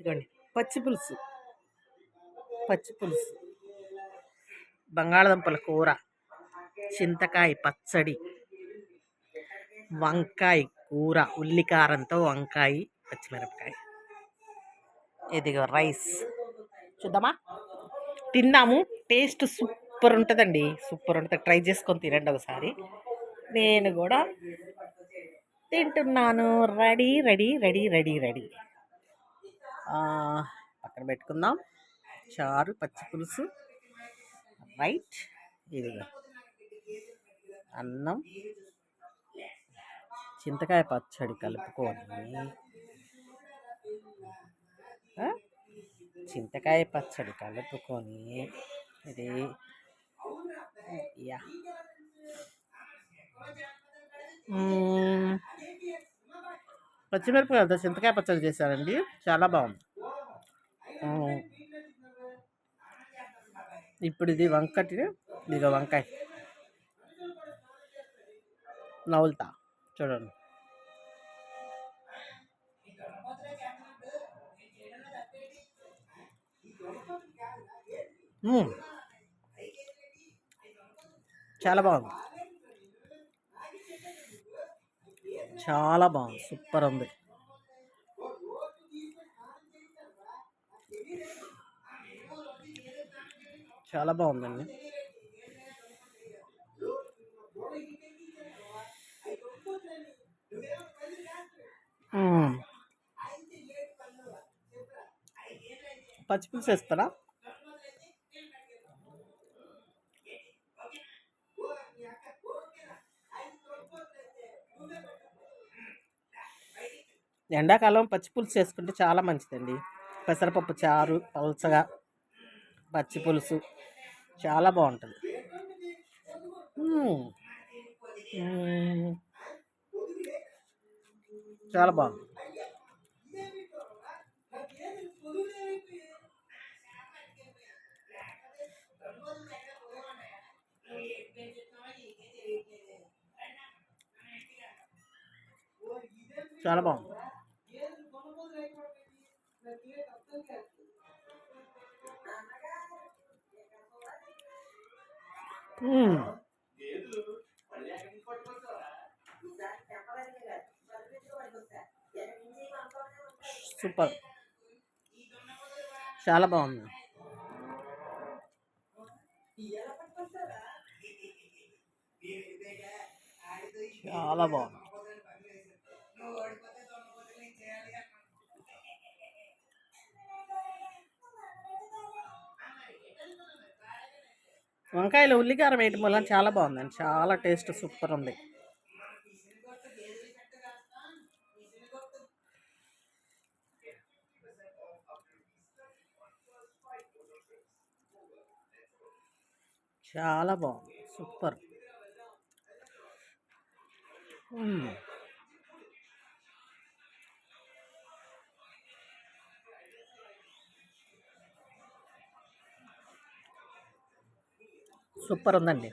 ఇదిగోండి పచ్చి పులుసు, బంగాళదుంపల కూర, చింతకాయ పచ్చడి, వంకాయ కూర, ఉల్లికారంతో వంకాయ పచ్చిమిరపకాయ. ఇదిగో రైస్. చూద్దామా? తిన్నాము. టేస్ట్ సూపర్ ఉంటుందండి, సూపర్ ఉంటుంది. ట్రై చేసుకొని తినండి ఒకసారి. నేను కూడా తింటున్నాను. Ready ready ready ready ready. పక్కన పెట్టుకుందాం. చారు, పచ్చి పులుసు, రైట్. ఇదిగో అన్నం, చింతకాయ పచ్చడి కలుపుకొని, చింతకాయ పచ్చడి కలుపుకొని ఇది యా పచ్చిమిరపకాయలతో చింతకాయ పచ్చడి చేశారండి, చాలా బాగుంది. ఇప్పుడు ఇది ఇదిగో వంకాయ నవ్వులుతా చూడండి. చాలా బాగుంది, చాలా బాగుంది, సూపర్ ఉంది. చాలా బాగుందండి. పచ్చిపులుసు వేస్తారా? ఎండాకాలం పచ్చిపులుసు చేసుకుంటే చాలా మంచిదండి. పెసరపప్పు చారు పల్చగా, పచ్చిపులుసు చాలా బాగుంటుంది. చాలా బాగుంది. చాలా బాగుంది. సూపర్, చాలా బాగుంది, చాలా బాగుంది. వంకాయలు ఉల్లికారం వేయటం వల్ల చాలా బాగుందండి, చాలా టేస్ట్ సూపర్ ఉంది. చాలా బాగుంది, సూపర్. సూపర్ ఉందండి.